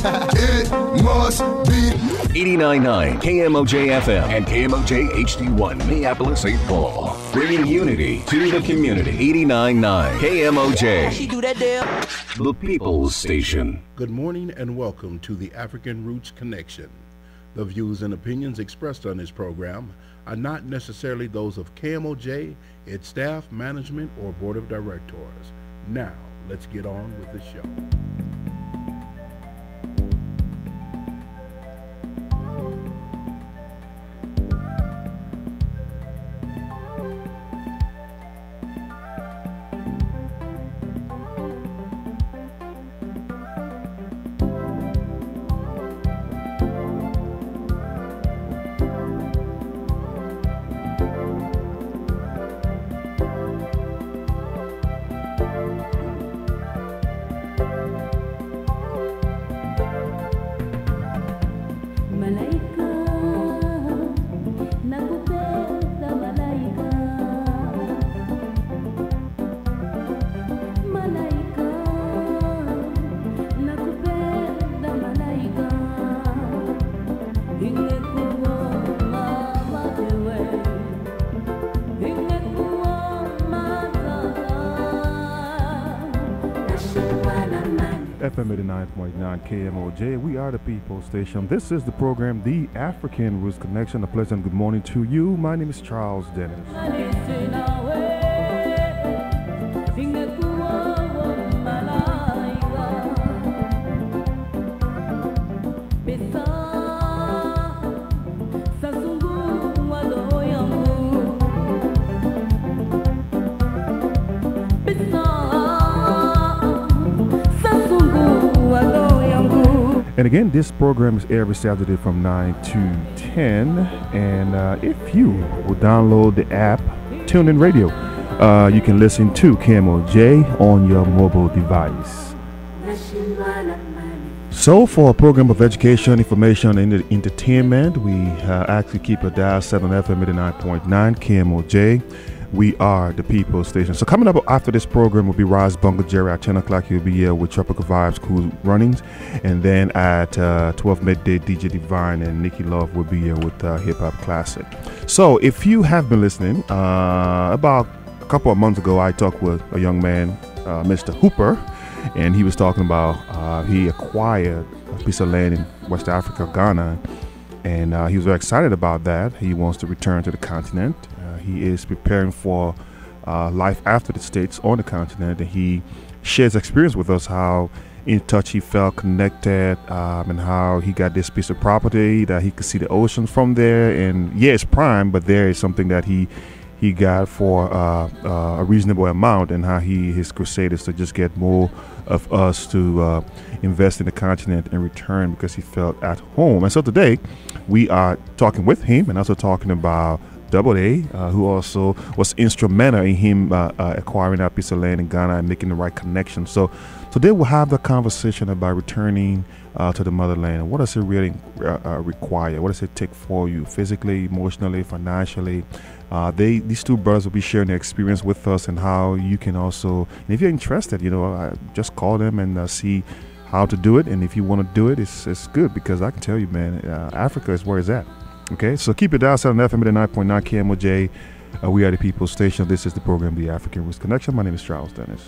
It must be 89.9 KMOJ FM and KMOJ HD1 Minneapolis, St. Paul. Bringing unity to the community. 89.9 KMOJ. She do that damn. The People's Station. Good morning and welcome to the African Roots Connection. The views and opinions expressed on this program are not necessarily those of KMOJ, its staff, management, or board of directors. Now, let's get on with the show. FM 89.9 KMOJ, we are the People's Station. This is the program, The African Roots Connection. A pleasant good morning to you. My name is Charles Dennis. And again, this program is every Saturday from 9 to 10. And if you will download the app, TuneIn Radio, you can listen to KMOJ on your mobile device. So for a program of education, information, and entertainment, we actually keep a dial 7 FM 89.9 KMOJ. We are the People's Station. So coming up after this program will be Rise Bungle Jerry at 10 o'clock. He'll be here with Tropical Vibes Cool Runnings. And then at 12 midday, DJ Divine and Nikki Love will be here with Hip Hop Classic. So if you have been listening, about a couple of months ago, I talked with a young man, Mr. Hooper, and he was talking about he acquired a piece of land in West Africa, Ghana, and he was very excited about that. He wants to return to the continent. He is preparing for life after the States on the continent, and he shares experience with us how in touch he felt, connected, and how he got this piece of property that he could see the ocean from there. And yeah, it's prime, but there is something that he got for a reasonable amount, and how his crusade is to just get more of us to invest in the continent and return because he felt at home. And so today we are talking with him and also talking about Double A, who also was instrumental in him acquiring that piece of land in Ghana and making the right connection. So today we'll have the conversation about returning to the motherland. What does it really require? What does it take for you physically, emotionally, financially? These two brothers will be sharing their experience with us and how you can also, and if you're interested, just call them and see how to do it. And if you want to do it, it's good, because I can tell you, man, Africa is where it's at. Okay, so keep it down, 7 FM at 9.9 KMOJ. We are the People's Station. This is the program, The African Roots Connection. My name is Charles Dennis.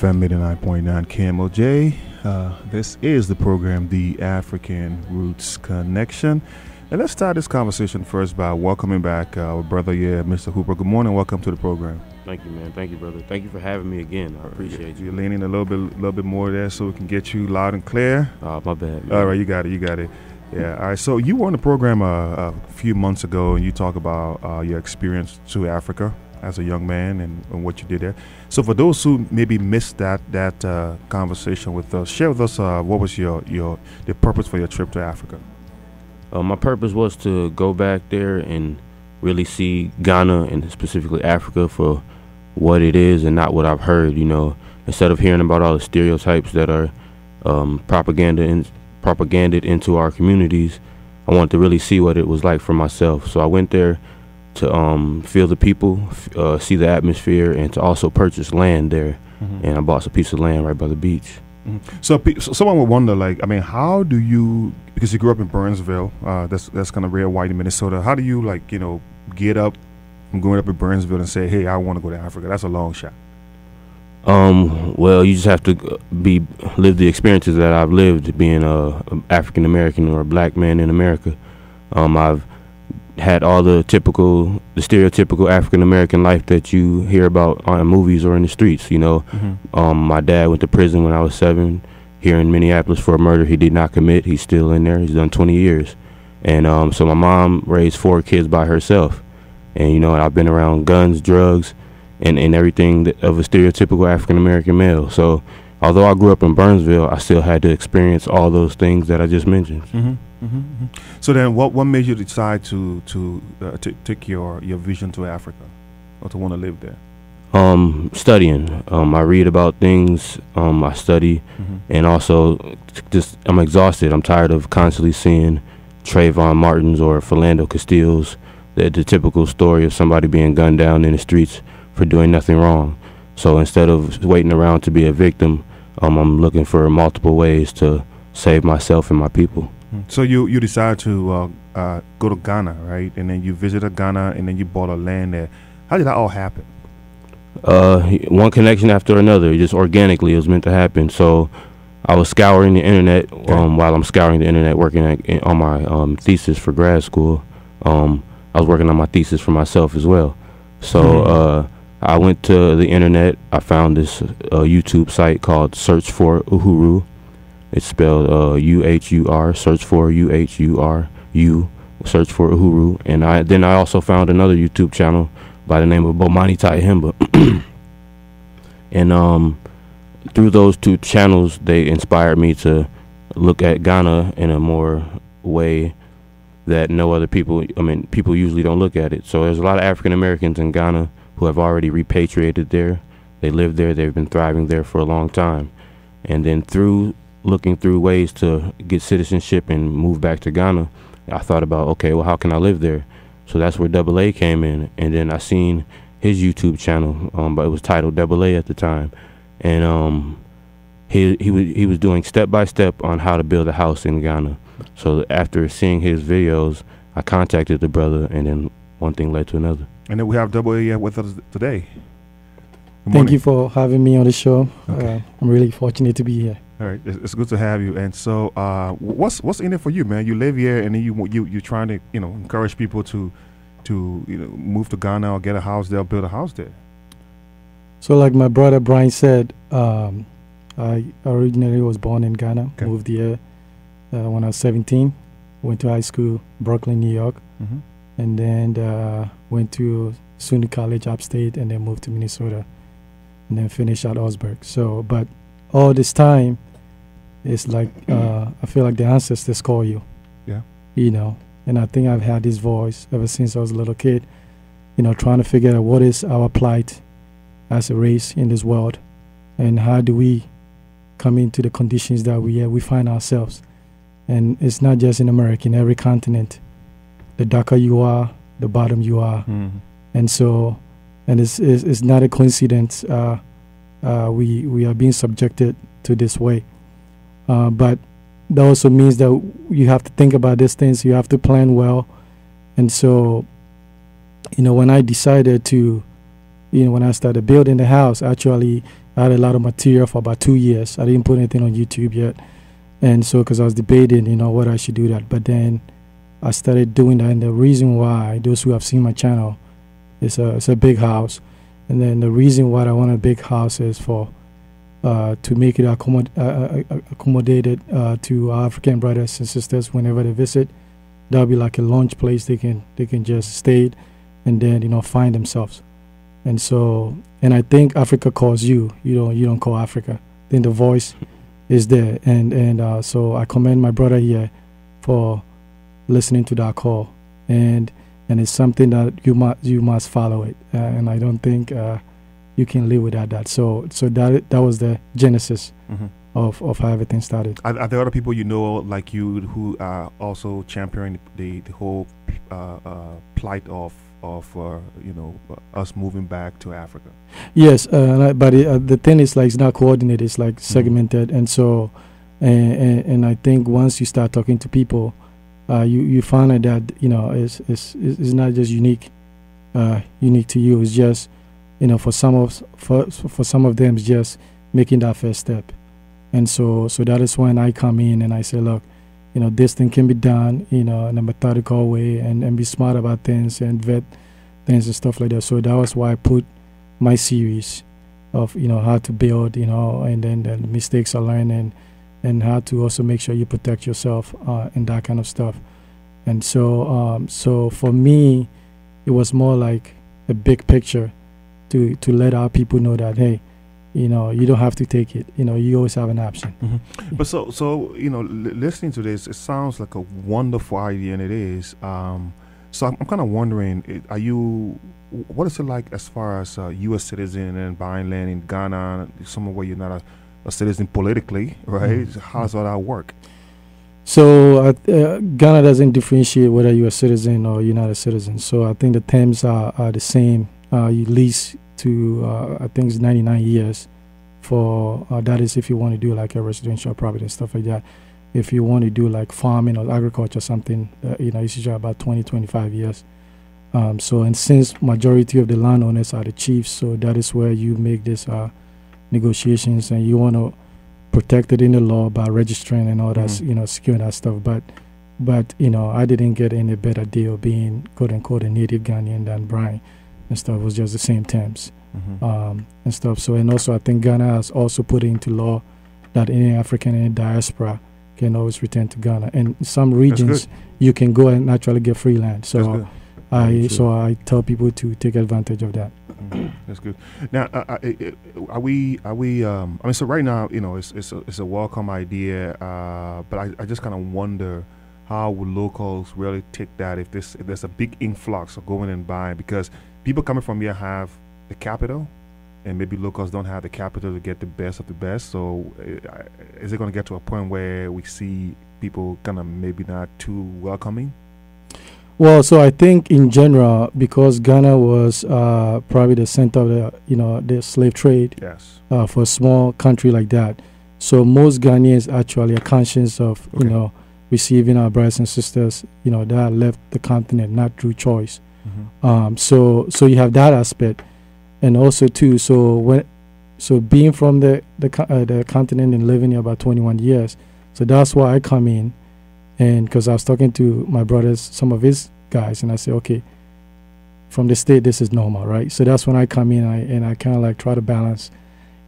FM 89.9 KMOJ. This is the program, The African Roots Connection. And let's start this conversation first by welcoming back our brother here, Mr. Hooper. Good morning. Welcome to the program. Thank you, man. Thank you, brother. Thank you for having me again. I appreciate you. You're leaning a little bit more there so we can get you loud and clear. Oh, my bad, man. All right, you got it. Yeah, all right. So you were on the program a few months ago, and you talk about your experience to Africa as a young man and what you did there. So for those who maybe missed that conversation with us, share with us what was the purpose for your trip to Africa? My purpose was to go back there and really see Ghana and specifically Africa for what it is and not what I've heard. You know, instead of hearing about all the stereotypes that are propaganded into our communities, I wanted to really see what it was like for myself. So I went there to feel the people, see the atmosphere, and to also purchase land there. Mm-hmm. And I bought a piece of land right by the beach. Mm-hmm. So someone would wonder, how do you, because you grew up in Burnsville, that's kind of rare white in Minnesota, how do you, get up from growing up in Burnsville and say, hey, I want to go to Africa? That's a long shot. Well, you just have to live the experiences that I've lived being a African American or a black man in America. I've had all the stereotypical African American life that you hear about on movies or in the streets. You know, mm-hmm. My dad went to prison when I was 7 here in Minneapolis for a murder he did not commit. He's still in there. He's done 20 years, and so my mom raised 4 kids by herself, and I've been around guns, drugs, and everything of a stereotypical African American male. So although I grew up in Burnsville, I still had to experience all those things that I just mentioned. Mm-hmm. Mm-hmm, mm-hmm. So then what made you decide to take your vision to Africa or to want to live there? Studying. I read about things, I study, mm-hmm. and also just I'm exhausted. I'm tired of constantly seeing Trayvon Martin's or Philando Castile's, the typical story of somebody being gunned down in the streets for doing nothing wrong. So instead of waiting around to be a victim, I'm looking for multiple ways to save myself and my people. So you decided to go to Ghana, right? And then you visited Ghana, and then you bought a land there. How did that all happen? One connection after another. Just organically, it was meant to happen. So I was scouring the internet. Okay. While I'm scouring the internet, working on my thesis for grad school. I was working on my thesis for myself as well. So I went to the internet. I found this YouTube site called Search for Uhuru. It's spelled U-H-U-R, search for U-H-U-R-U, search for Uhuru. And I also found another YouTube channel by the name of Bomani Taihimba. And through those 2 channels, they inspired me to look at Ghana in a more way that no other people usually don't look at it. So there's a lot of African Americans in Ghana who have already repatriated there. They live there. They've been thriving there for a long time. And then looking through ways to get citizenship and move back to Ghana, I thought about, okay, well, how can I live there? So that's where Double A came in. And then I seen his YouTube channel, but it was titled Double A at the time. And he was doing step by step on how to build a house in Ghana. So after seeing his videos, I contacted the brother, and then one thing led to another. And then we have Double A with us today. Thank you for having me on the show. Okay. I'm really fortunate to be here. All right, it's good to have you. And so, what's in it for you, man? You live here, and then you're trying to encourage people to move to Ghana or get a house there, build a house there. So, like my brother Bryan said, I originally was born in Ghana. Okay. Moved here when I was 17. Went to high school, Brooklyn, New York, mm-hmm. and then went to SUNY College upstate, and then moved to Minnesota, and then finished at Augsburg. So, but all this time, it's like I feel like the ancestors call you. Yeah. And I think I've had this voice ever since I was a little kid, trying to figure out what is our plight as a race in this world, and how do we come into the conditions that we find ourselves. And it's not just in America, in every continent. The darker you are, the bottom you are. Mm-hmm. And so, and it's not a coincidence. We are being subjected to this way. But that also means that you have to think about these things. You have to plan well. And so, when I decided to, when I started building the house, actually, I had a lot of material for about 2 years. I didn't put anything on YouTube yet. And so, because I was debating, what I should do that. But then I started doing that. And the reason why, those who have seen my channel, it's a big house. And then the reason why I want a big house is to make it accommodated to our African brothers and sisters whenever they visit. That'll be like a launch place they can just stay and then find themselves. And so, and I think Africa calls you. You don't call Africa. Then the voice is there, and so I commend my brother here for listening to that call, and it's something that you must follow it, and I don't think you can live without that. So that was the genesis of how everything started. Are there other people like you who are also championing the whole plight of us moving back to Africa? Yes, but the thing is, like, it's not coordinated. It's like segmented, and so and I think once you start talking to people, you find out that it's not just unique to you. It's just for some of them, it's just making that first step. And so that is when I come in and I say, look, this thing can be done, in a methodical way, and be smart about things and vet things and stuff like that. So that was why I put my series of, how to build, and then the mistakes are learned, and how to also make sure you protect yourself and that kind of stuff. And so for me, it was more like a big picture to let our people know that, hey, you don't have to take it. You always have an option. But so listening to this, it sounds like a wonderful idea, and it is. So I'm kind of wondering, what is it like as far as U.S. citizen and buying land in Ghana, somewhere where you're not a citizen politically, right? How does all that work? So Ghana doesn't differentiate whether you're a citizen or you're not a citizen. So I think the terms are the same. You lease to I think it's 99 years for that is if you want to do like a residential property and stuff like that. If you want to do like farming or agriculture or something, it's usually about 20-25 years. So, and since majority of the landowners are the chiefs, so that is where you make these negotiations, and you want to protect it in the law by registering and all that, securing that stuff. But I didn't get any better deal being quote unquote a native Ghanaian than Bryan and stuff. It was just the same terms and stuff. So, and also I think Ghana has also put into law that any African in diaspora can always return to Ghana. And in some regions you can go and naturally get free land. So I tell people to take advantage of that. That's good. Now, are we? I mean, so right now, it's a welcome idea, but I just kind of wonder how would locals really take that if there's a big influx of going and buying, because people coming from here have the capital, and maybe locals don't have the capital to get the best of the best. So is it going to get to a point where we see people kind of maybe not too welcoming? Well, so I think in general, because Ghana was probably the center of the slave trade, yes, for a small country like that. So most Ghanaians actually are conscious of receiving our brothers and sisters that left the continent not through choice. So you have that aspect, and also too. So being from the continent and living here about 21 years, so that's why I come in. And because I was talking to my brothers, some of his guys, and I say, okay, from the state, this is normal, right? So that's when I come in, and I kind of like try to balance,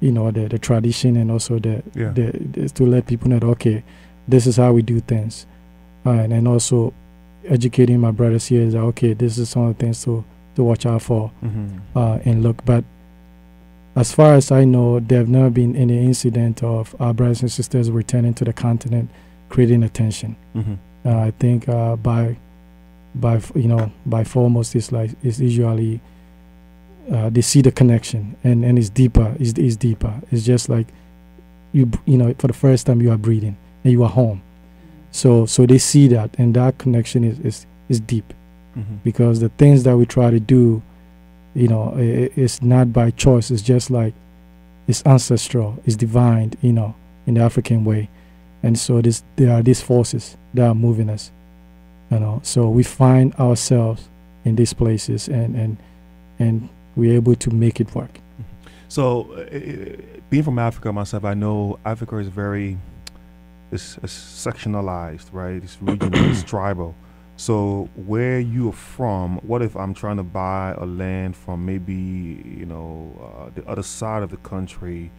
the tradition, and also the to let people know that, okay, this is how we do things, and also educating my brothers here is that, okay, this is some of the things to watch out for, and look. But as far as I know, there have never been any incident of our brothers and sisters returning to the continent creating attention. I think by foremost it's usually they see the connection, and it's deeper. It's deeper. It's just like you for the first time you are breathing and you are home. So they see that, and that connection is deep, because the things that we try to do, it's not by choice. It's just like it's ancestral. It's divine. In the African way. And so there are these forces that are moving us, So we find ourselves in these places, and we're able to make it work. So, being from Africa myself, I know Africa is very, it's sectionalized, right? It's regional, it's tribal. So, where you're from, what if I'm trying to buy a land from maybe, the other side of the country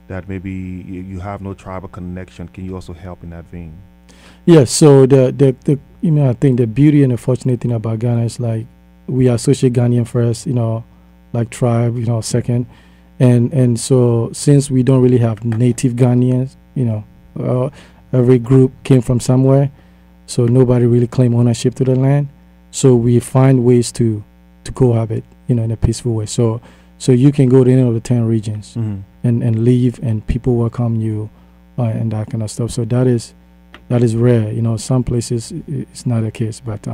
that maybe you have no tribal connection? Can you also help in that vein? Yes. So the I think the beauty and the fortunate thing about Ghana is like we associate Ghanaian first, like tribe, second, and so since we don't really have native Ghanaians, every group came from somewhere, so nobody really claim ownership to the land. So we find ways to cohabit, in a peaceful way. So you can go to any of the 10 regions and leave, and people welcome you, and that kind of stuff. So that is rare. Some places it's not the case, but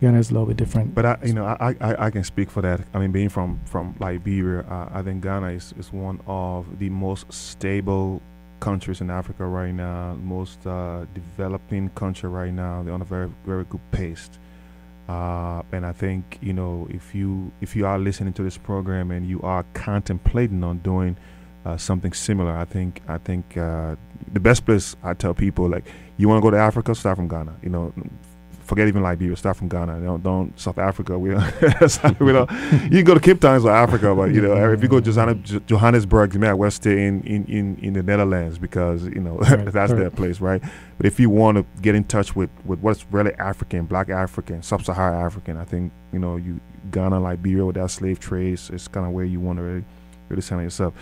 Ghana is a little bit different. But I can speak for that. I mean, being from Liberia, I think Ghana is one of the most stable countries in Africa right now, most developing country right now. They're on a very, very good pace. And I think if you are listening to this program and you are contemplating on doing something similar, I think the best place I tell people, like, you want to go to Africa, start from Ghana. Forget even Liberia, start from Ghana. Don't South Africa. We don't. You can go to Cape Town, it's Africa, but if you go to Johannesburg, you may as well stay in the Netherlands because that's their place, right? But if you want to get in touch with what's really African, Black African, Sub-Saharan African, I think Ghana, Liberia with that slave trade is kind of where you want to really center yourself.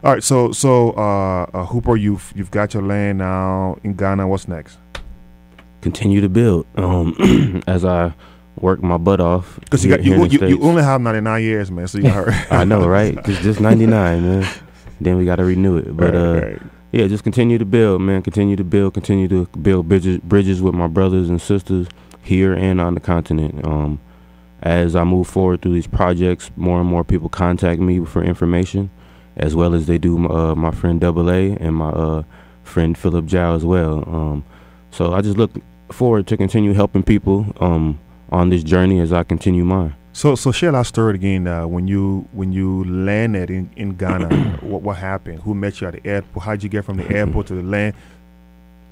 All right, so Hooper, you've got your land now in Ghana. What's next? Continue to build as I work my butt off. Because you only have 99 years, man. So you got I know, right? Just 99, man. Then we got to renew it. But right. Yeah, just continue to build, man. Continue to build bridges with my brothers and sisters here and on the continent. As I move forward through these projects, more and more people contact me for information, as well as they do my friend Double A and my friend Philip Jow as well. So I just look forward to continue helping people on this journey as I continue mine. So share that story again. When you landed in Ghana, what happened? Who met you at the airport? How'd you get from the airport to the land?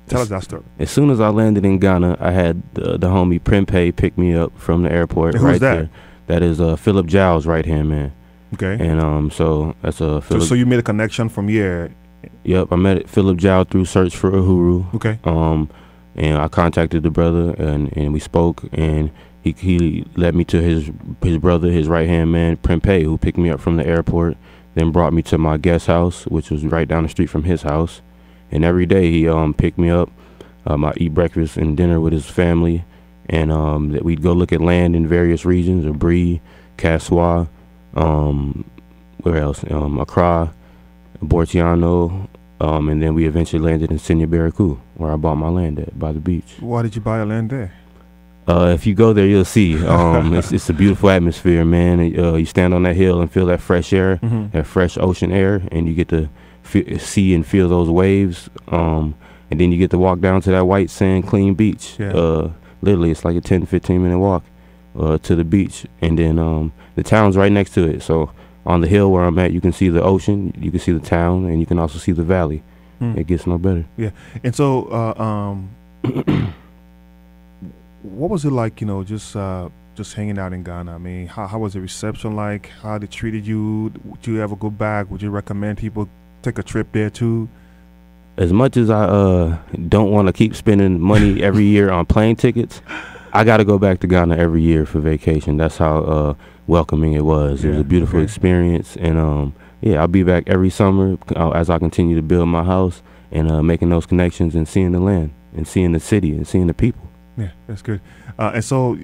Tell us that story. As soon as I landed in Ghana, I had the homie Prempeh pick me up from the airport. And right who's that? There. That is Philip Jow's right hand man. Okay. And so that's Philip. So you made a connection from here. Yep, I met Philip Jow through Search for Uhuru. Okay. And I contacted the brother and we spoke, and he led me to his brother, his right hand man Prempeh, who picked me up from the airport, then brought me to my guest house, which was right down the street from his house. And every day he picked me up. I eat breakfast and dinner with his family, and that we'd go look at land in various regions: Abri, Kaswa, where else? Accra, Bortiano, and then we eventually landed in Senya-Beriku, where I bought my land at by the beach. Why did you buy a land there? If you go there, you'll see. It's a beautiful atmosphere, man. You stand on that hill and feel that fresh air, that fresh ocean air, and you get to see and feel those waves. And then you get to walk down to that white sand, clean beach. Yeah. Literally, it's like a 10, 15-minute walk to the beach. And then the town's right next to it. So on the hill where I'm at, you can see the ocean, you can see the town, and you can also see the valley. It gets no better. Yeah. And so what was it like, just hanging out in Ghana? I mean, how was the reception like? How they treated you? Would you ever go back? Would you recommend people take a trip there too? As much as I don't want to keep spending money every year on plane tickets, I got to go back to Ghana every year for vacation. That's how welcoming it was. It was a beautiful experience. And I'll be back every summer as I continue to build my house and making those connections and seeing the land and seeing the city and seeing the people. Yeah, that's good. And so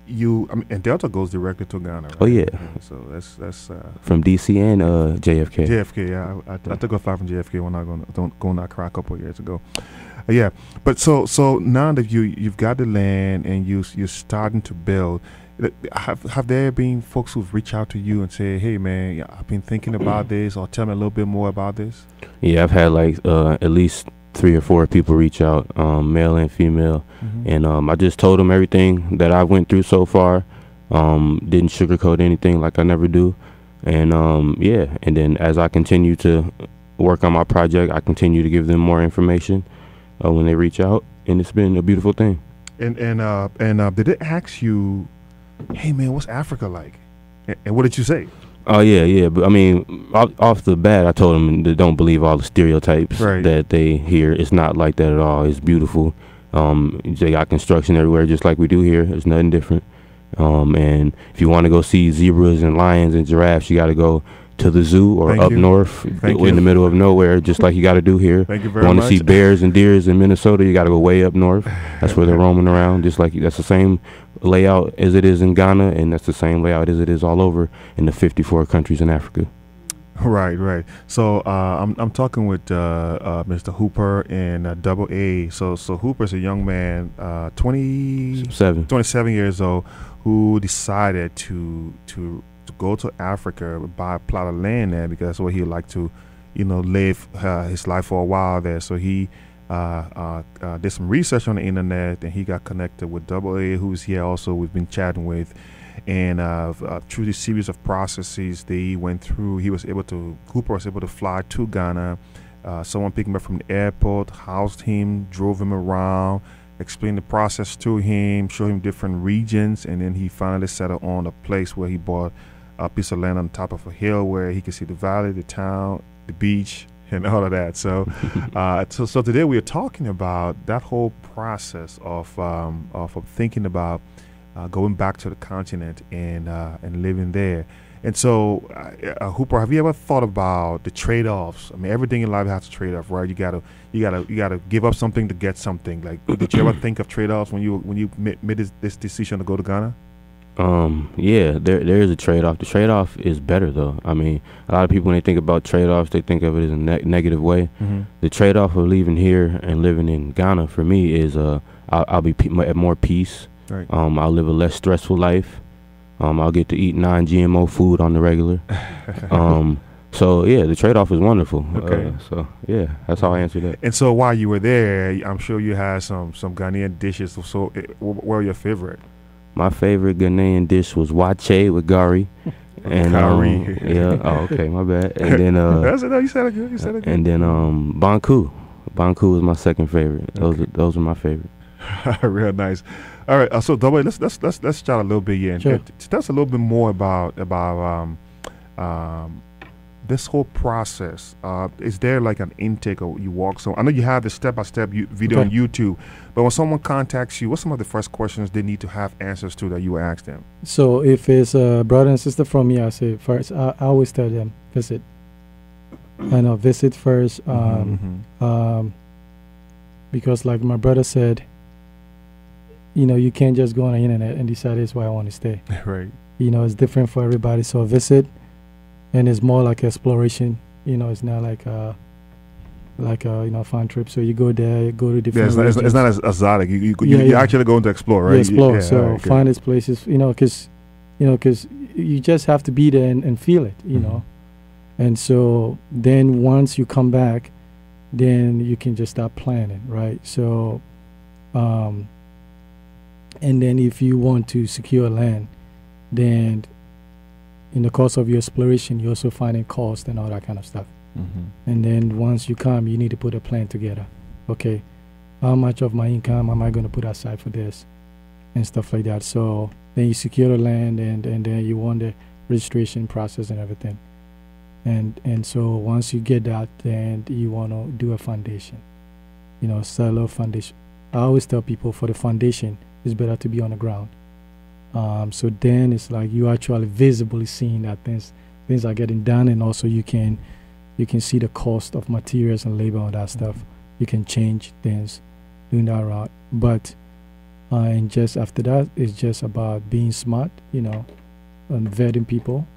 and Delta goes directly to Ghana, right? Oh yeah. So that's from DC and JFK. JFK, yeah. I took a flight from JFK when I going to Accra a couple of years ago. Yeah, but so now that you've got the land and you're starting to build, have there been folks who've reached out to you and say, "Hey, man, I've been thinking about this," or "Tell me a little bit more about this"? Yeah, I've had at least 3 or 4 people reach out, male and female, and I just told them everything that I went through so far. Didn't sugarcoat anything, like I never do. And and then as I continue to work on my project, I continue to give them more information when they reach out, and it's been a beautiful thing. And did they ask you, hey man, what's Africa like? And what did you say? Oh yeah. But I mean, off the bat, I told them to don't believe all the stereotypes that they hear. It's not like that at all. It's beautiful. They got construction everywhere, just like we do here. It's nothing different. And if you want to go see zebras and lions and giraffes, you got to go to the zoo or up north in the middle of nowhere, just like you got to do here. Thank you very much. Want to see bears and deers in Minnesota, you got to go way up north. That's where they're roaming around, just like that's the same layout as it is in Ghana, and that's the same layout as it is all over in the 54 countries in Africa. Right. So I'm talking with Mr. Hooper and Double A. So Hooper's a young man, 27 years old, who decided to go to Africa, buy a plot of land there because that's where he'd like to, live his life for a while there. So he did some research on the internet, and he got connected with Double A, who's here also we've been chatting with. And through this series of processes they went through, Hooper was able to fly to Ghana. Someone picked him up from the airport, housed him, drove him around, explained the process to him, showed him different regions, and then he finally settled on a place where he bought a piece of land on top of a hill where he could see the valley, the town, the beach, and all of that. So, so today we are talking about that whole process of thinking about going back to the continent and living there. And so, Hooper, have you ever thought about the trade-offs? I mean, everything in life has a trade-off, right? You gotta give up something to get something. Like, did you ever think of trade-offs when you made this decision to go to Ghana? Yeah, there is a trade-off. The trade-off is better, though. I mean, a lot of people, when they think about trade-offs, they think of it as a negative way. Mm-hmm. The trade-off of leaving here and living in Ghana for me is I'll be at more peace. Right. I'll live a less stressful life. I'll get to eat non-GMO food on the regular. So yeah, the trade-off is wonderful. Okay. So yeah, that's how I answer that. And so while you were there, I'm sure you had some Ghanaian dishes. So what were your favorite? My favorite Ghanaian dish was wache with gari. And yeah. Oh, okay, my bad. And then you said it good. You said it good. And then banku. Banku was my second favorite. Those are my favorite. Real nice. All right, so Double, let's chat a little bit here. Sure. Tell us a little bit more about this whole process. Is there like an intake or you walk? So I know you have the step-by-step video on YouTube, but when someone contacts you, what's some of the first questions they need to have answers to that you will ask them? So if it's a brother and sister from me, I say first, I always tell them, visit. Visit first. Because like my brother said, you can't just go on the internet and decide this is where I want to stay. Right. It's different for everybody. So visit, and it's more like exploration. It's not like a fun trip. So you go there, you go to different. Yeah, it's not as exotic. You actually going to explore, right? Explore. Find these places. Because you just have to be there and feel it. And so then once you come back, then you can just start planning, right? So. And then if you want to secure land, then in the course of your exploration, you're also finding cost and all that kind of stuff. Mm-hmm. And then once you come, you need to put a plan together. Okay, how much of my income am I going to put aside for this and stuff like that? So then you secure the land, and then you want the registration process and everything. And so once you get that, then you want to do a foundation, start a little foundation. I always tell people for the foundation, it's better to be on the ground. So then it's like you actually visibly seeing that things are getting done, and also you can see the cost of materials and labor and that stuff. You can change things doing that route. But and just after that, it's just about being smart, and vetting people.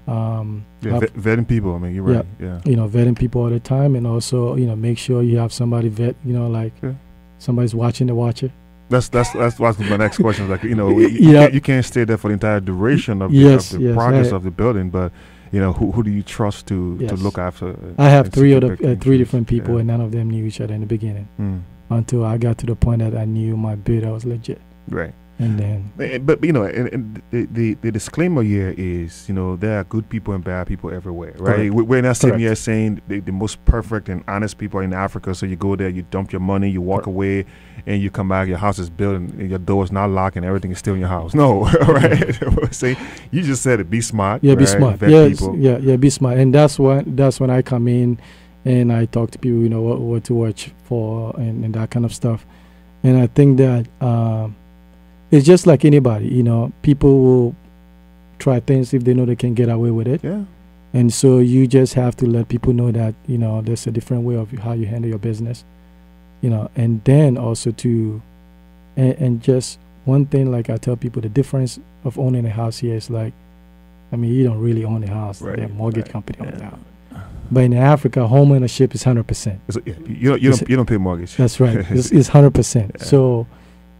Vetting people. I mean, you're right. Yeah. Vetting people all the time, and also make sure you have somebody vet. Somebody's watching the watcher. That's my next question. Like you can't stay there for the entire duration of the progress of the building, but who do you trust to look after? I have three different people, and none of them knew each other in the beginning until I got to the point that I knew my bid was legit. Right. And then, But and the disclaimer here is, there are good people and bad people everywhere, right? Correct. We're not sitting Correct. here saying the most perfect and honest people are in Africa. So you go there, you dump your money, you walk away, and you come back, your house is built, and your door is not locked, and everything is still in your house. No, right? Say, you just said it. Be smart. yeah, be right? smart. Vet Yes, people. yeah, be smart. And that's when I come in and I talk to people, what to watch for and that kind of stuff. And I think that it's just like anybody, people will try things if they know they can get away with it. Yeah. And so you just have to let people know that, there's a different way of how you handle your business, and then also and just one thing, like I tell people, the difference of owning a house here is like, you don't really own a house. Right, The mortgage right, company owns the yeah. house. But in Africa, home ownership is 100%. You don't pay mortgage. That's right. It's 100%. Yeah. So,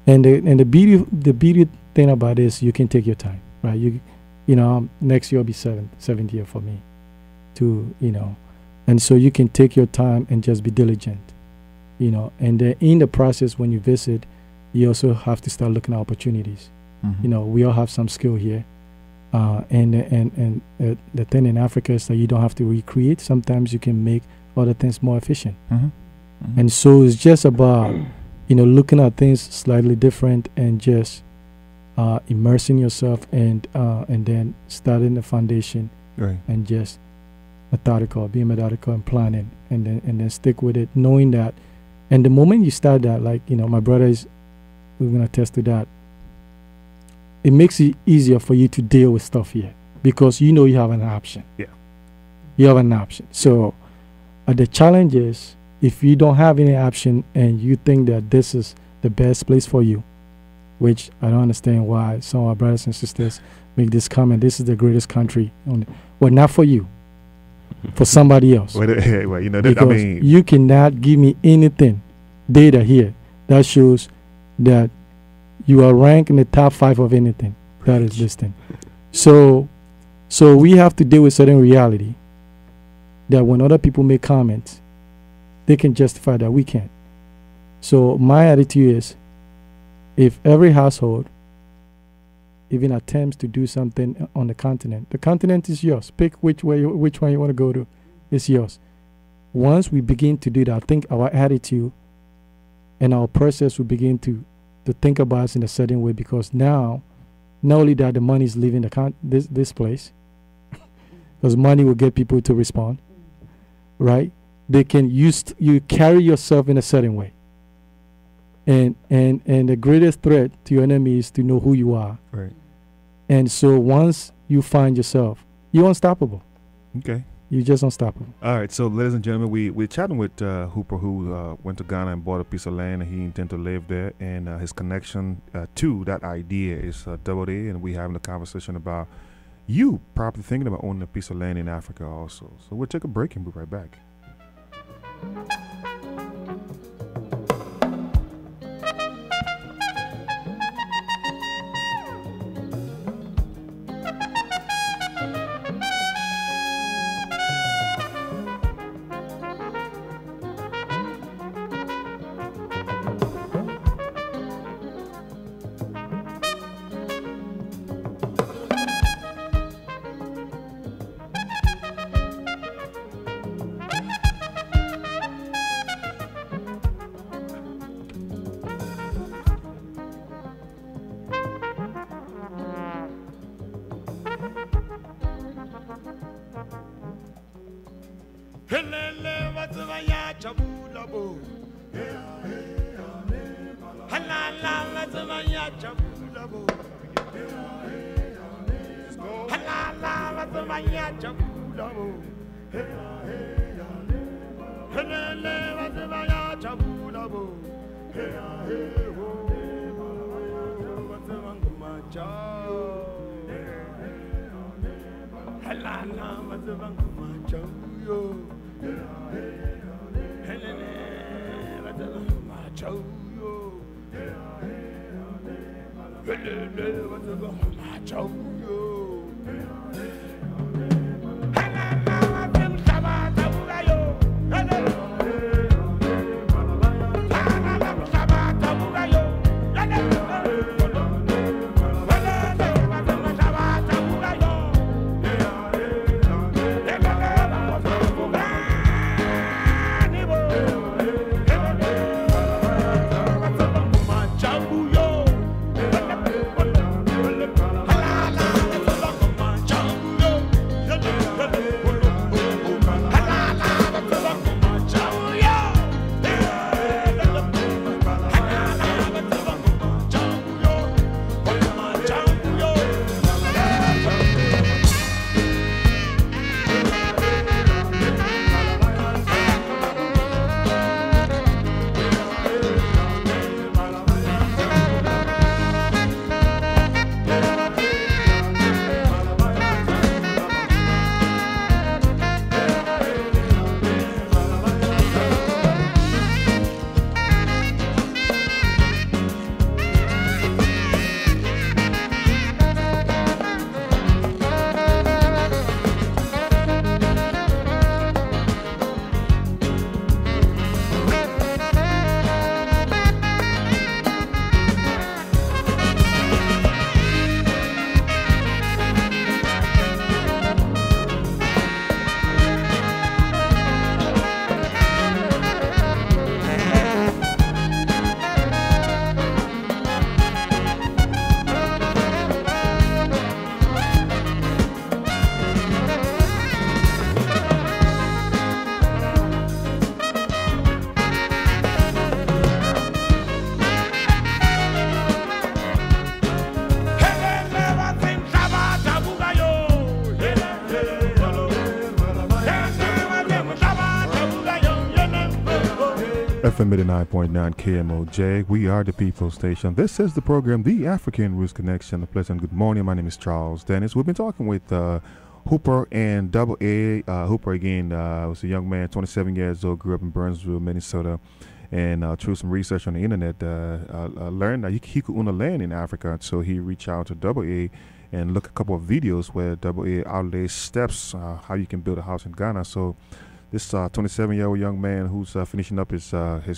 and the beauty thing about this, you can take your time, right? Next year will be 7th year for me, and so you can take your time and just be diligent, And then in the process, when you visit, you also have to start looking at opportunities. Mhm. We all have some skill here, and the thing in Africa is that you don't have to recreate. Sometimes you can make other things more efficient. Mhm. Mhm. And so it's just about, looking at things slightly different and just immersing yourself and then starting the foundation Right. and just being methodical and planning and then stick with it, knowing that. And the moment you start that, like, my brothers, we're going to attest to that, it makes it easier for you to deal with stuff here because you have an option. Yeah. You have an option. So the challenge is, if you don't have any option and you think that this is the best place for you, which I don't understand why some of our brothers and sisters make this comment, this is the greatest country. Well, not for you, for somebody else. Well, Because you cannot give me anything, data here, that shows that you are ranked in the top 5 of anything that is listed. So we have to deal with certain reality that when other people make comments, they can justify that we can't. So my attitude is, if every household even attempts to do something on the continent is yours. Pick which one you want to go to. It's yours. Once we begin to do that, I think our attitude and our process will begin to think about us in a certain way, because now, not only that the money is leaving this place, because money will get people to respond, right? They can you carry yourself in a certain way. And the greatest threat to your enemy is to know who you are. Right. And so once you find yourself, you're unstoppable. Okay. You're just unstoppable. All right, so ladies and gentlemen, we're chatting with Hooper, who went to Ghana and bought a piece of land, and he intends to live there. And his connection to that idea is double A, and we're having a conversation about you probably thinking about owning a piece of land in Africa also. So we'll take a break and be right back. FM 89.9 KMOJ. We are the People Station. This is the program, The African Roots Connection. A pleasant good morning. My name is Charles Dennis. We've been talking with Hooper and Double A. Hooper, again, was a young man, 27 years old, grew up in Burnsville, Minnesota, and through some research on the internet, learned that he could own a land in Africa. So he reached out to Double A and looked at a couple of videos where Double A outlays steps, how you can build a house in Ghana. So this 27-year-old young man who's finishing up his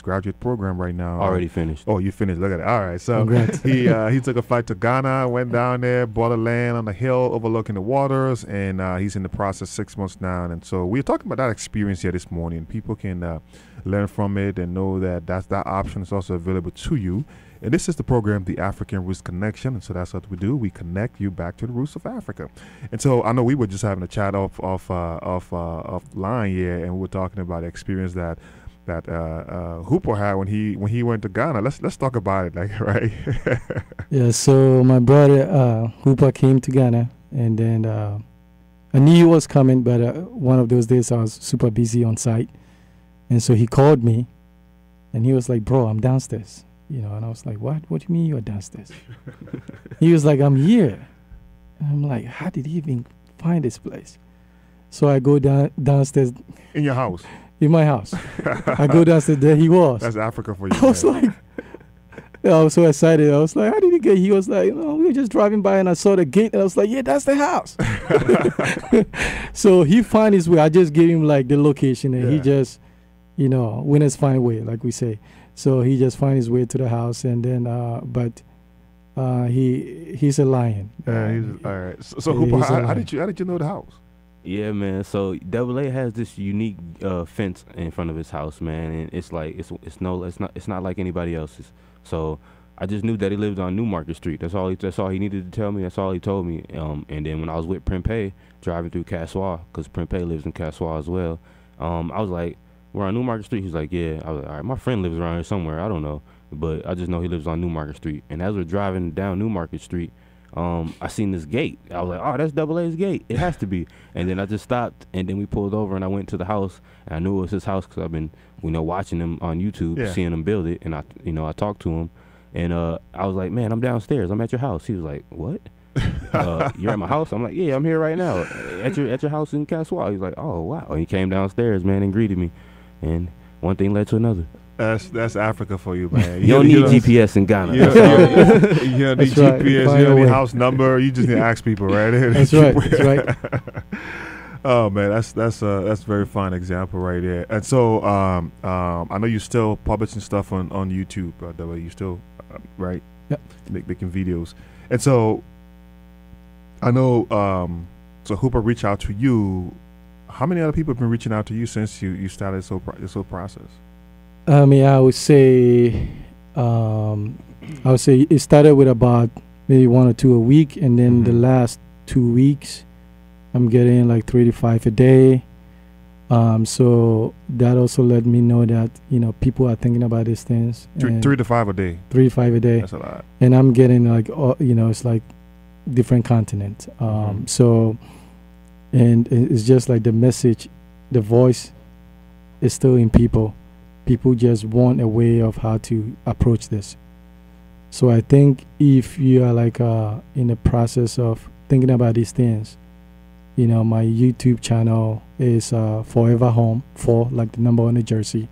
graduate program right now. Already finished. Oh, you finished. Look at it. All right. So Congrats. he took a flight to Ghana, went down there, bought a land on the hill overlooking the waters, and he's in the process 6 months now. And so we're talking about that experience here this morning. People can learn from it and know that that option is also available to you. And this is the program, The African Roots Connection. And so that's what we do. We connect you back to the roots of Africa. And so I know we were just having a chat offline here, and we were talking about the experience that Hooper had when he went to Ghana. Let's talk about it, like, right? Yeah, so my brother Hooper came to Ghana, and then I knew he was coming, but one of those days I was super busy on site. And so he called me, and he was like, "Bro, I'm downstairs." And I was like, what do you mean you're downstairs? He was like, "I'm here." And I'm like, how did he even find this place? So I go downstairs. In your house? In my house. I go downstairs, there he was. That's Africa for you. I was like, I was so excited. I was like, how did he get? He was like, we were just driving by and I saw the gate, and I was like, yeah, that's the house. So he found his way. I just gave him like the location, and he just, winners find way, like we say. So he just found his way to the house, and then, but he's a lion. All right. So Hooper, how did you know the house? Yeah, man. So Double A has this unique fence in front of his house, man, and it's like it's not like anybody else's. So I just knew that he lived on Newmarket Street. That's all he needed to tell me. That's all he told me. And then when I was with Prempeh driving through Cassois, because Prempeh lives in Cassois as well, I was like, "We're on Newmarket Street." He's like, "Yeah." I was like, "All right, my friend lives around here somewhere. I don't know, but I just know he lives on Newmarket Street." And as we're driving down Newmarket Streat, I seen this gate. I was like, "Oh, that's Double A's gate. It has to be." And then I just stopped, and then we pulled over, and I went to the house, and I knew it was his house because I've been, watching him on YouTube, seeing him build it, and I talked to him, and I was like, "Man, I'm downstairs. I'm at your house." He was like, "What? You're at my house?" I'm like, "Yeah, I'm here right now at your house in Cassois." He's like, "Oh, wow." And he came downstairs, man, and greeted me, and one thing led to another. That's Africa for you, man. You don't need GPS in Ghana. You don't need GPS. Right. You don't need house number. You just need to ask people, right? That's right. That's right. Oh man, that's a very fine example right there. And so I know you're still publishing stuff on YouTube. That way, you still right? Yep. Making videos. And so I know. So Hooper reached out to you. How many other people have been reaching out to you since you started this whole process? I would say it started with about maybe 1 or 2 a week, and then the last 2 weeks, I'm getting like 3 to 5 a day. So that also let me know that people are thinking about these things. 3 to 5 a day. 3 to 5 a day. That's a lot. And I'm getting like it's like different continents. So, and it's just like the message, the voice is still in people. People just want a way of how to approach this. So I think if you are like in the process of thinking about these things, my YouTube channel is Forever Home, for like the number on the jersey.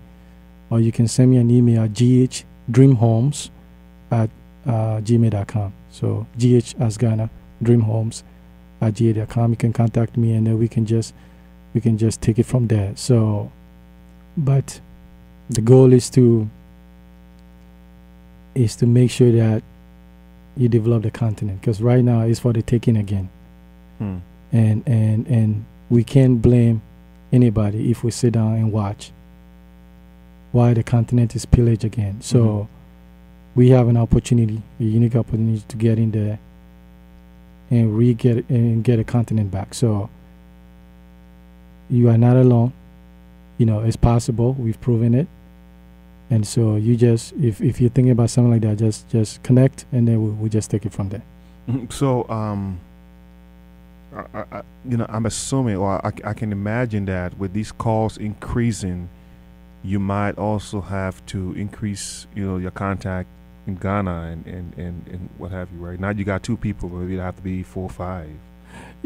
Or you can send me an email at ghdreamhomes@gmail.com. So GH as Ghana, dreamhomes@gmail.com. You can contact me, and then we can just take it from there. So, but the goal is to make sure that you develop the continent, because right now it's for the taking again. And we can't blame anybody if we sit down and watch why the continent is pillaged again. So we have an opportunity, a unique opportunity to get in there and get a continent back. So you are not alone. It's possible. We've proven it. And so you just, if you're thinking about something like that, just connect, and then we'll just take it from there. So, I'm assuming, or I can imagine that with these calls increasing, you might also have to increase, your contact in Ghana and what have you. Right now, you got 2 people, but maybe it have to be 4 or 5.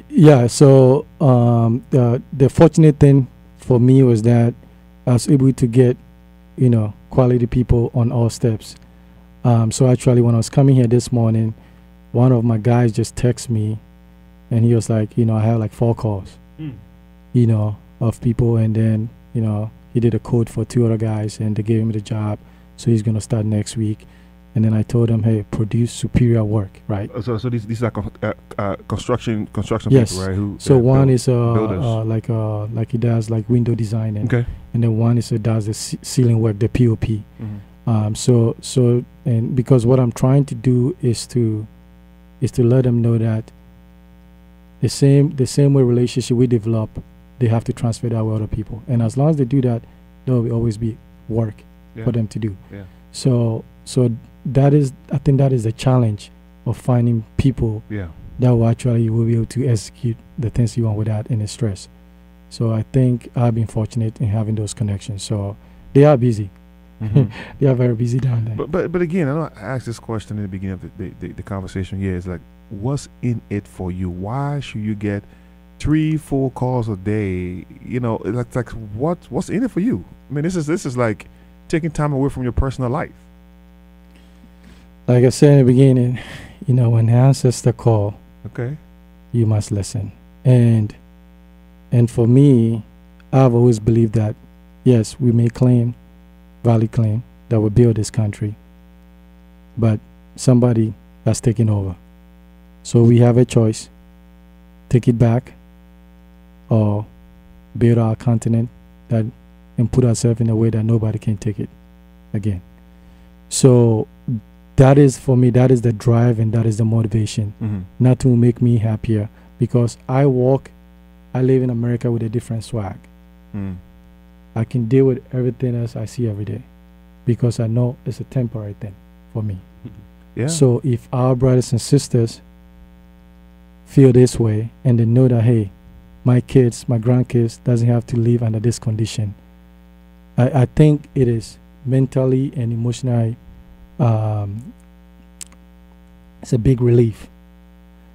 Yeah. So the fortunate thing for me was that I was able to get, quality people on all steps. So actually, when I was coming here this morning, one of my guys just texted me, and he was like, I had like 4 calls, of people, and then, he did a code for 2 other guys, and they gave him the job, so he's gonna start next week. And then I told him, hey, produce superior work, right? So these are construction Yes. people, right? So one is builders. like he does like window design, and Okay. and then one is does the ceiling work, the POP. Mm-hmm. So and because what I'm trying to do is to let them know that the same way relationship we develop, they have to transfer that with other people, and as long as they do that, there will always be work for them to do. Yeah. So that is, I think that is the challenge of finding people Yeah. that will actually will be able to execute the things you want without any stress. So I think I've been fortunate in having those connections. So they are busy. Mm-hmm. They are very busy down there. But again, I know I asked this question in the beginning of the conversation here. Is like, what's in it for you? Why should you get 3-4 calls a day? It's like what's in it for you? I mean, this is like taking time away from your personal life. Like I said in the beginning, when the ancestor call, Okay. you must listen. And for me, I've always believed that, yes, we may claim, valid claim, that we build this country, but somebody has taken over. So we have a choice: take it back, or build our continent and put ourselves in a way that nobody can take it again. So that is, for me, that is the drive and that is the motivation. Mm-hmm. Not to make me happier, because I live in America with a different swag. Mm. I can deal with everything else I see every day, because I know it's a temporary thing for me. Yeah. So if our brothers and sisters feel this way, and they know that, hey, my kids, my grandkids doesn't have to live under this condition, I think it is mentally and emotionally, it's a big relief.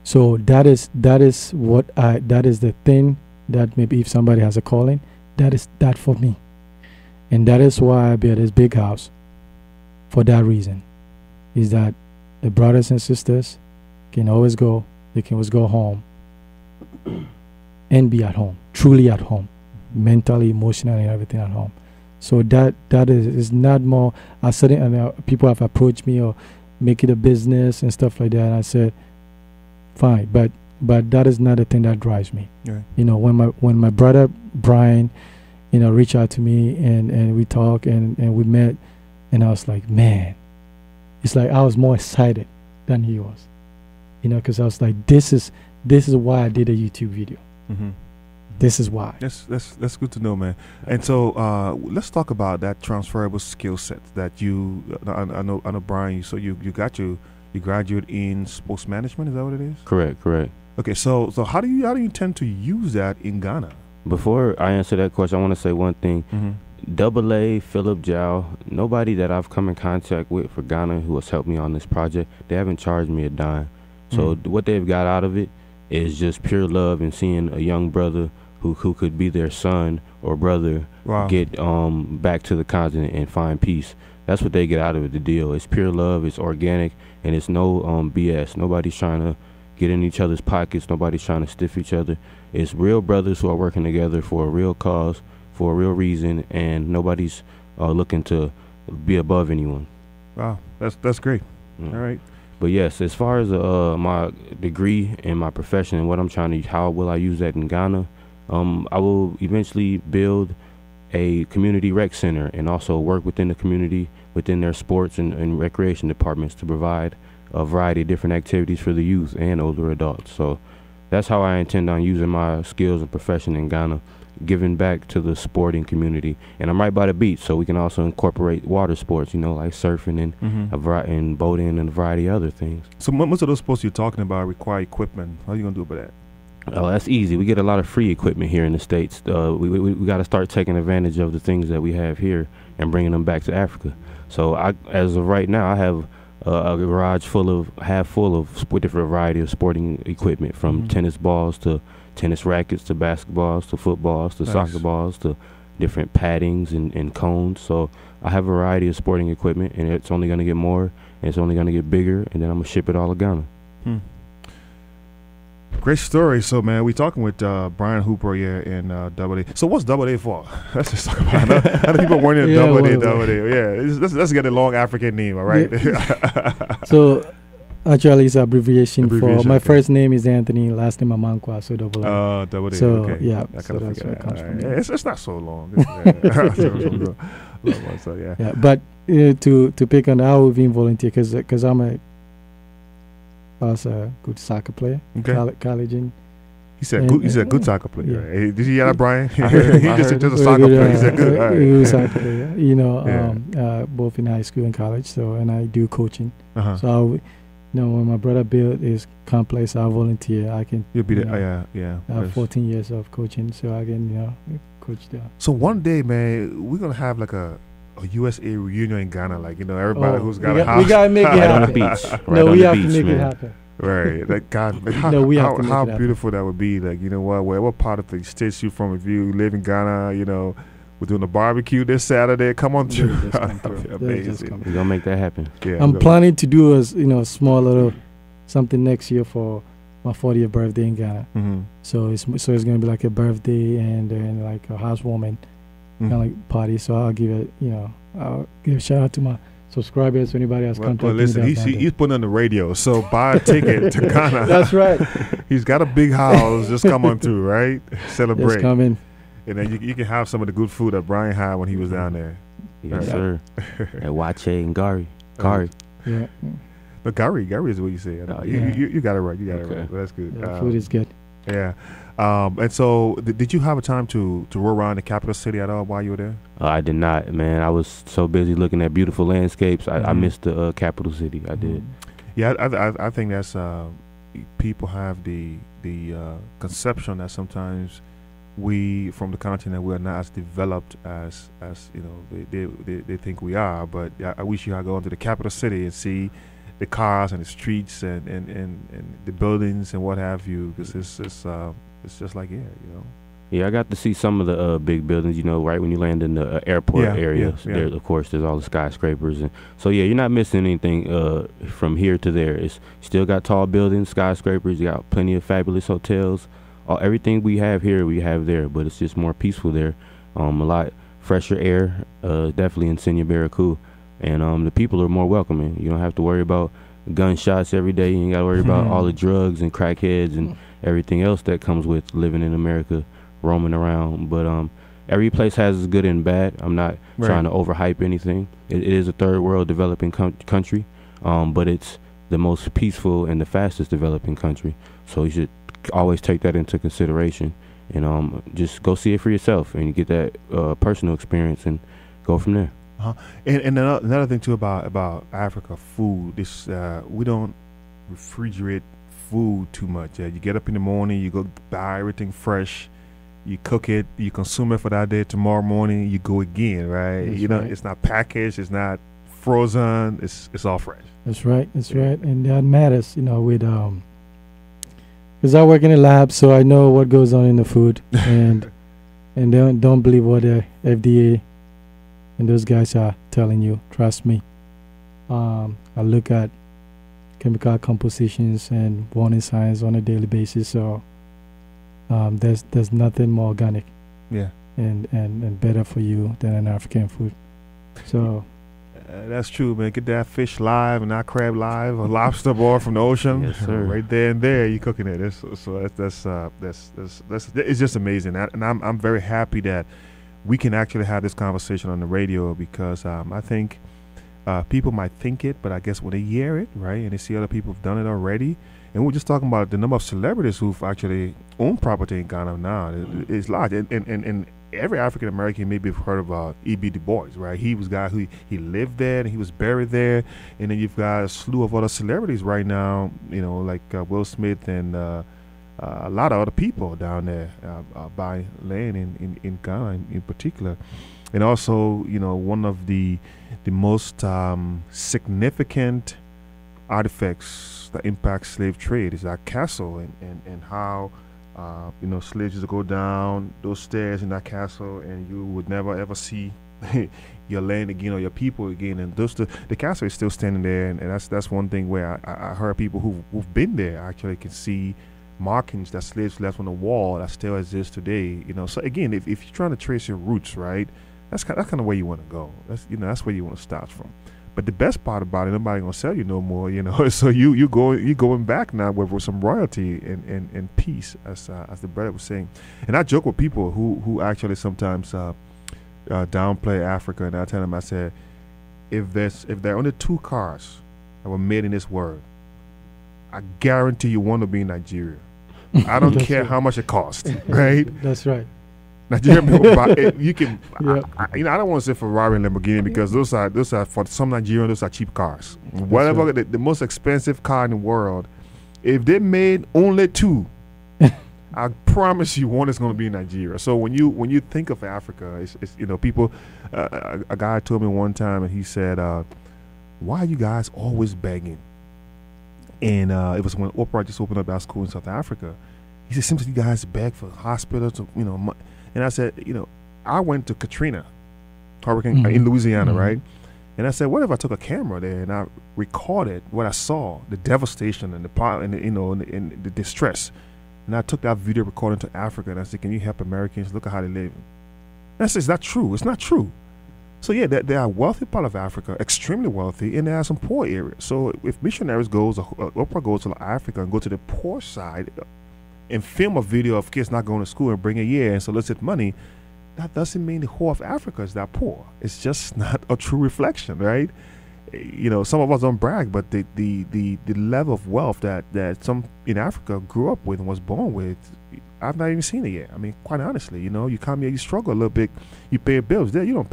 So that is the thing that maybe if somebody has a calling, that is that for me. And that is why I built this big house, for that reason, is that the brothers and sisters can always go home and be at home, truly at home, mentally, emotionally, and everything at home. So that is not more. People have approached me or make it a business and stuff like that, and I said, fine, but that is not the thing that drives me. Yeah. When my brother Bryan, reached out to me and we talked and we met, and I was like, man, it's like I was more excited than he was, because I was like, this is why I did a YouTube video. Mm-hmm. This is why. That's good to know, man. And so let's talk about that transferable skill set that you. I know, Bryan. So you graduate in sports management. Is that what it is? Correct. Okay, so how do you intend to use that in Ghana? Before I answer that question, I want to say one thing. Mm-hmm. Double A, Philip Jow, nobody that I've come in contact with for Ghana who has helped me on this project, they haven't charged me a dime. So what they've got out of it is just pure love and seeing a young brother who could be their son or brother get back to the continent and find peace. That's what they get out of it, the deal. It's pure love, it's organic, and it's no BS. Nobody's trying to get in each other's pockets. Nobody's trying to stiff each other. It's real brothers who are working together for a real cause, for a real reason, and nobody's looking to be above anyone. Wow, that's great. All right. But yes, as far as my degree and my profession and what I'm trying to, how will I use that in Ghana? I will eventually build a community rec center and also work within the community, within their sports and recreation departments, to provide a variety of different activities for the youth and older adults. So that's how I intend on using my skills and profession in Ghana, giving back to the sporting community. And I'm right by the beach, so we can also incorporate water sports, like surfing and and boating and a variety of other things. So most of those sports you're talking about require equipment. How are you going to do about that? Oh, that's easy. We get a lot of free equipment here in the States. We got to start taking advantage of the things that we have here and bringing them back to Africa. So as of right now, I have a garage half full of different variety of sporting equipment, from tennis balls to tennis rackets to basketballs to footballs to soccer balls to different paddings and cones. So I have a variety of sporting equipment, and it's only going to get more, and it's only going to get bigger, and then I'm going to ship it all to Ghana. Great story. So, man, we're talking with Bryan Hooper here in Double A. So, what's Double A for? Let's just talk about it. I know people wondering Double A. Yeah, let's get a long African name, all right? Yeah. So, actually, it's abbreviation for my first name is Anthony, last name Amankwa, so Double A. Double A. So, okay. yeah, so that's where it comes from. Yeah, it's not so long. So, yeah. Yeah, but to pick on how we've been volunteer, because I was a good soccer player, college in. He's a good soccer player. Yeah. Right? Hey, did you hear that, Bryan? He's just a soccer player. He's a good. Right. Good soccer player. You know, both in high school and college. So, and I do coaching. So, when my brother built his complex, I volunteer. I can. You'll be there. Yeah. I have 14 years of coaching, so I can, coach there. So one day, man, we're gonna have like a USA reunion in Ghana, like everybody who's got a house. We gotta make it happen. On the beach. We have to make it happen. Right, like God, how beautiful that would be. Like, what part of the states you from? If you live in Ghana, we're doing a barbecue this Saturday. Come on through. Amazing. We're gonna make that happen. Yeah, I'm planning to do a small little something next year for my 40th birthday in Ghana. So it's gonna be like a birthday and then like a housewarming kind of like party. So I'll give a shout out to my subscribers. If anybody has contacted me. Listen, he's putting on the radio, so buy a ticket to Ghana. That's right. He's got a big house. Just come on through, right? Celebrate. Just come in. And then you can have some of the good food that Bryan had when he was down there. Yes, sir. At Wache and Gari. Yeah. But Gary is what you say. You got it right. You got it right. That's good. Yeah, food is good. Yeah. And so, did you have a time to roll around the capital city at all while you were there? I did not, man. I was so busy looking at beautiful landscapes. I missed the capital city. I did. Yeah, I think that's people have the conception that sometimes we from the continent we are not as developed as they think we are. But I wish you had gone to the capital city and see the cars and the streets and the buildings and what have you, because it's just like Yeah, I got to see some of the big buildings, right when you land in the airport area. There, of course, there's all the skyscrapers. And so, you're not missing anything from here to there. It's still got tall buildings, skyscrapers. You got plenty of fabulous hotels. Everything we have here, we have there, but it's just more peaceful there. A lot fresher air, definitely in Senya Barracu. And the people are more welcoming. You don't have to worry about gunshots every day. You ain't got to worry about all the drugs and crackheads and everything else that comes with living in America, roaming around. But every place has its good and bad. I'm not trying to overhype anything. It is a third world developing country, but it's the most peaceful and the fastest developing country. So you should always take that into consideration and just go see it for yourself and you get that personal experience and go from there. And another thing too about Africa, food. This we don't refrigerate food too much. You get up in the morning, you go buy everything fresh, you cook it, you consume it for that day. Tomorrow morning, you go again, right? That's right. It's not packaged, it's not frozen. It's all fresh. That's right. Right, and that matters. With because I work in a lab, so I know what goes on in the food, and don't believe what the FDA and those guys are telling you. Trust me. I look at chemical compositions and warning signs on a daily basis. So there's nothing more organic, and better for you than an African food. So that's true, man. Get that fish live and that crab live, or lobster boil from the ocean. Yes, sir. Right there and there, you cooking it. It's just amazing. And I'm very happy that we can actually have this conversation on the radio, because I think people might think it, but I guess when they hear it, right, and they see other people have done it already, and we're just talking about the number of celebrities who've actually owned property in Ghana now is large. And every African American maybe have heard about E.B. Du Bois, right? He was a guy who he lived there and he was buried there. And then you've got a slew of other celebrities right now, like Will Smith and a lot of other people down there buy land in Ghana in particular. And also, one of the most significant artifacts that impact slave trade is that castle and how slaves used to go down those stairs in that castle, and you would never ever see your land again or your people again. And the castle is still standing there, and that's one thing where I heard people who've been there actually can see markings that slaves left on the wall that still exist today. So again, if you're trying to trace your roots, right, that's kind of where you want to go. That's where you want to start from. But the best part about it, nobody gonna sell you no more, So you going back now with some royalty and peace, as the brother was saying. And I joke with people who actually sometimes downplay Africa, and I tell them, I said, if there are only 2 cars that were made in this world, I guarantee you one will be in Nigeria. I don't care how much it costs, right? That's right. Nigerian people buy it. You can, Yep. I don't want to say Ferrari and Lamborghini because those are for some Nigerians, those are cheap cars. That's Whatever right. the most expensive car in the world, if they made only 2, I promise you one is going to be in Nigeria. So when you think of Africa, it's people. A guy told me one time, and he said, "Why are you guys always begging?" And it was when Oprah just opened up our school in South Africa. He said, "Seems like you guys beg for hospitals, And I said, I went to Katrina, hurricane in Louisiana, right? And I said, what if I took a camera there and I recorded what I saw, the devastation and the distress, and I took that video recording to Africa, and I said, can you help Americans? Look at how they live. And I said, is that true? It's not true. So yeah, there are wealthy part of Africa, extremely wealthy, and there are some poor areas. So if missionaries Oprah goes to Africa and go to the poor side and film a video of kids not going to school and bring a year and solicit money, that doesn't mean the whole of Africa is that poor. It's just not a true reflection, right? Some of us don't brag, but the level of wealth that some in Africa grew up with and was born with, I've not even seen it yet. I mean, quite honestly, you come here, you struggle a little bit, you pay bills. There, you don't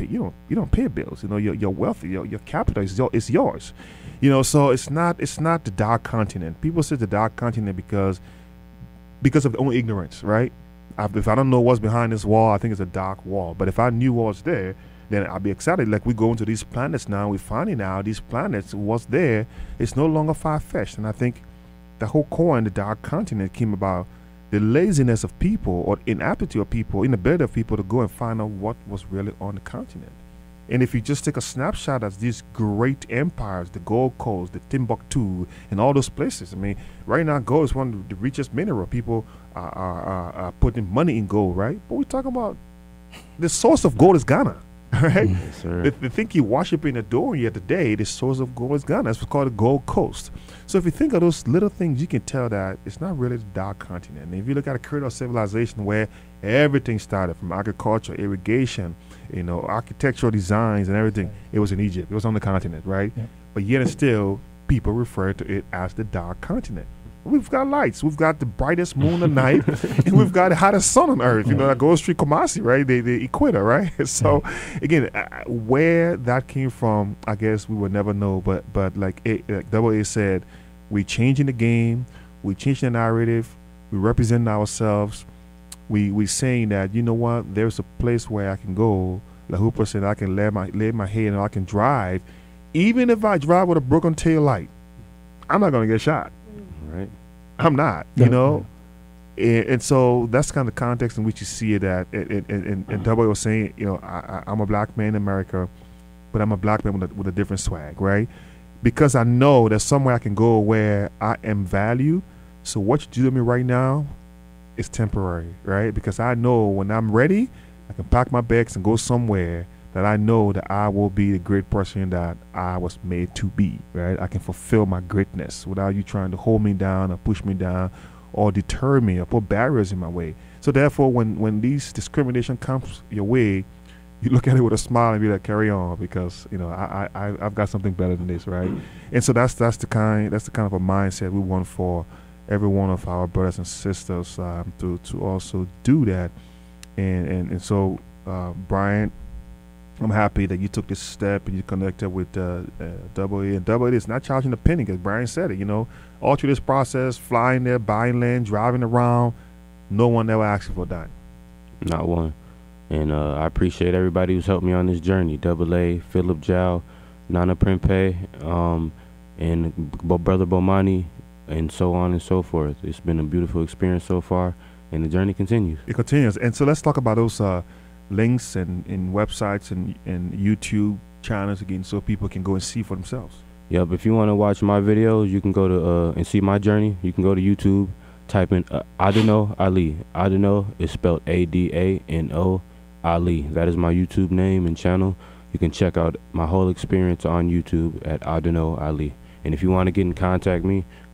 pay bills. You're wealthy. Your capital is yours. So it's not the dark continent. People say the dark continent because of their own ignorance, right? If I don't know what's behind this wall, I think it's a dark wall. But if I knew what was there, then I'd be excited. Like we go into these planets now, we're finding out these planets, what's there, it's no longer far-fetched. And I think the whole core in the dark continent came about the laziness of people or inaptitude of people, inability of people to go and find out what was really on the continent. And if you just take a snapshot of these great empires, the Gold Coast, the Timbuktu, and all those places, I mean, right now gold is one of the richest mineral. People are putting money in gold, right? But we're talking about the source of gold is Ghana, right? Yes, sir. The thing you worship and adore here today, the source of gold is Ghana. That's what's called the Gold Coast. So if you think of those little things, you can tell that it's not really the dark continent. And if you look at a cradle of civilization where everything started from agriculture, irrigation, architectural designs and everything, it was in Egypt. It was on the continent, right? Yeah. But yet and still, people refer to it as the dark continent. We've got lights. We've got the brightest moon at night, and we've got the hottest sun on earth. That goes through Kumasi, right? The equator, right? So, again, where that came from, I guess we will never know. But like Double A said, we changing the game, we changing the narrative, we representing ourselves. We saying that, you know what, there's a place where I can go. Like Hooper said, I can lay my head and I can drive. Even if I drive with a broken tail light, I'm not going to get shot. Right. I'm not, and so that's kind of the context in which you see it at. And Double was saying, I'm a black man in America, but I'm a black man with a different swag, right? Because I know there's somewhere I can go where I am valued. So what you do to me right now is temporary, right? Because I know when I'm ready, I can pack my bags and go somewhere that I know that I will be the great person that I was made to be, right? I can fulfill my greatness without you trying to hold me down or push me down or deter me or put barriers in my way. So therefore, when these discrimination comes your way, you look at it with a smile and be like, carry on, because I've got something better than this, right? And so that's the kind of a mindset we want for every one of our brothers and sisters to also do that. And so Bryan, I'm happy that you took this step and you connected with Double A. And Double A is not charging a penny, because Bryan said it. All through this process, flying there, buying land, driving around, no one ever asked you for a dime. Not one. And I appreciate everybody who's helped me on this journey. Double A, Philip Jow, Nana Prempe, and Brother Bomani, and so on and so forth. It's been a beautiful experience so far, and the journey continues. It continues. And so let's talk about those links and websites and YouTube channels again, so people can go and see for themselves. Yep, if you want to watch my videos, you can go to and see my journey. You can go to YouTube, type in Adano Ali. Adano is spelled Adano Ali. That is my YouTube name and channel. You can check out my whole experience on YouTube at Adano Ali. And if you want to get in contact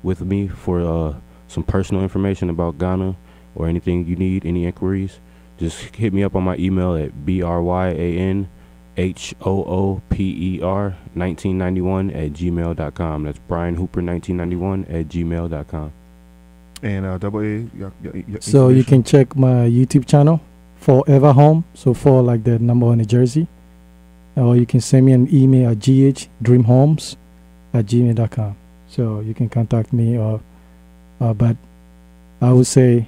with me for some personal information about Ghana or anything you need, any inquiries, just hit me up on my email at bryanhooper1991 That's Bryan Hooper 1991 at gmail.com. And Double A, so you can check my YouTube channel, Forever Home. So for like the number on the jersey. Or you can send me an email at ghdreamhomes@gmail.com. So you can contact me. But I would say,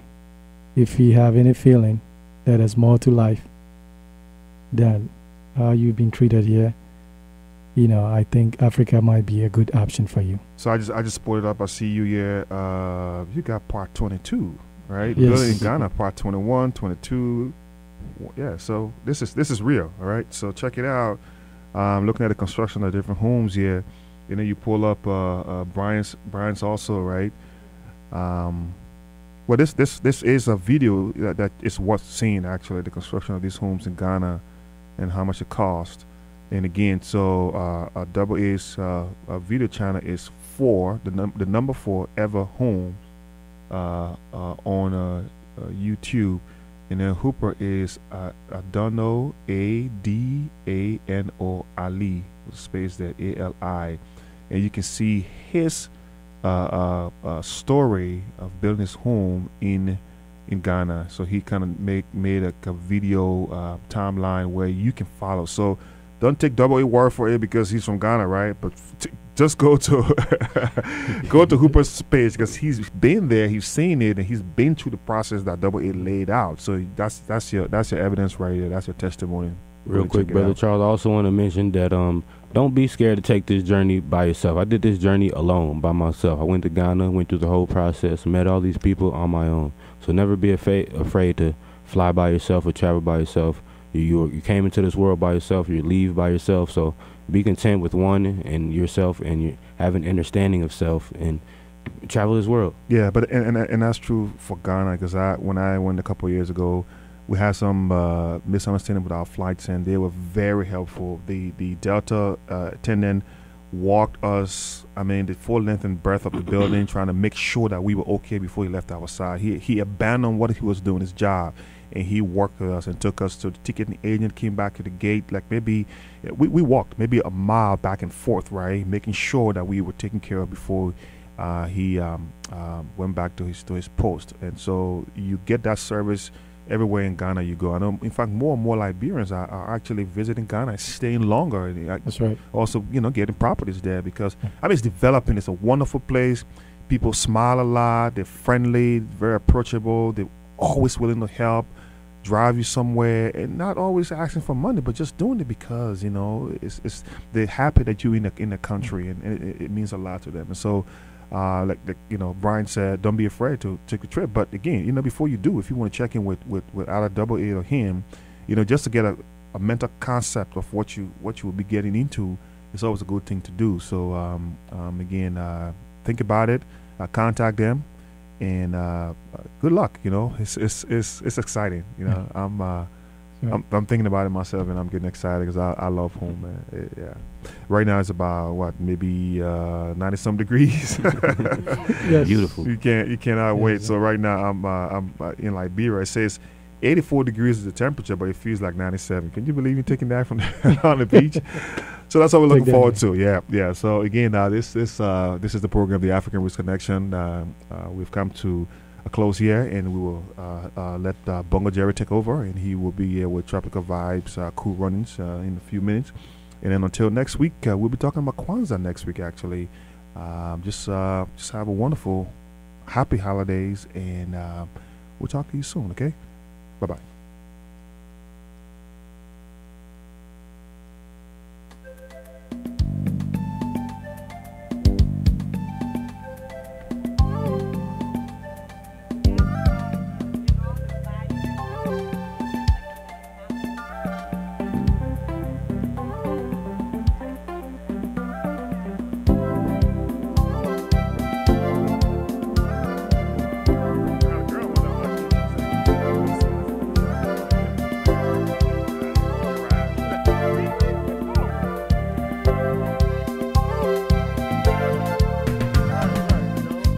if you have any feeling that there's more to life than how you've been treated here, I think Africa might be a good option for you. So I just pulled it up. I see you here. You got part 22, right? Yes. Building in Ghana, part 21, 22. Yeah, so this is real, all right? So check it out. Looking at the construction of different homes here. You pull up Bryan's also, right? Well, this is a video that is worth seeing, actually, the construction of these homes in Ghana and how much it cost. And again, so Double A's video channel is the number 4 Ever Home on YouTube. And then Hooper is Adano, Adano Ali, with space there, Ali. And you can see his story of building his home in Ghana. So he kind of made a video timeline where you can follow. So don't take Double A word for it because he's from Ghana, right? But just go to Hooper's page, because he's been there, he's seen it, and he's been through the process that Double A laid out. So that's your evidence right there. That's your testimony. Real quick, Brother Charles, I also want to mention that don't be scared to take this journey by yourself. I did this journey alone, by myself. I went to Ghana, went through the whole process, met all these people on my own. So never be afraid to fly by yourself or travel by yourself. You came into this world by yourself. You leave by yourself. So be content with one and yourself, and you have an understanding of self and travel this world. Yeah, but and that's true for Ghana, because when I went a couple of years ago, we had some misunderstanding with our flights, and they were very helpful. The Delta attendant walked us, the full length and breadth of the building, trying to make sure that we were okay before he left our side. He abandoned what he was doing, his job, and he worked with us and took us to the ticketing agent, came back to the gate. Like maybe we walked maybe a mile back and forth, right, making sure that we were taken care of before he went back to his post. And so you get that service everywhere in Ghana you go. I know, in fact, more and more Liberians are actually visiting Ghana and staying longer. That's right. Also, getting properties there, because it's developing. It's a wonderful place. People smile a lot. They're friendly, very approachable. They're always willing to help, drive you somewhere, and not always asking for money, but just doing it because it's they're happy that you're in the country, and it means a lot to them. And so, like Bryan said, don't be afraid to take a trip. But again, before you do, if you want to check in with either Double A or him, just to get a mental concept of what you will be getting into, it's always a good thing to do. So again, think about it, contact them, and good luck. It's exciting. I'm thinking about it myself, and I'm getting excited because I love home, man. Yeah. Right now it's about maybe 90-some degrees. Yes. Beautiful. You cannot wait. So right now I'm in Liberia. It says 84 degrees is the temperature, but it feels like 97. Can you believe me taking that from on the beach? So that's what we're looking forward to. Yeah. So again, this is the program, the African Roots Connection. We've come to close here, and we will let Bongo Jerry take over, and he will be here with Tropical Vibes, Cool Runnings in a few minutes. And then until next week, we'll be talking about Kwanzaa next week, actually. Just have a wonderful, happy holidays, and we'll talk to you soon, okay? Bye-bye.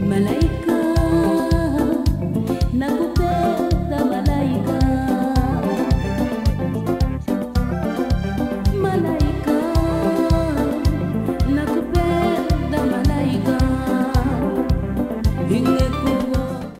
Malay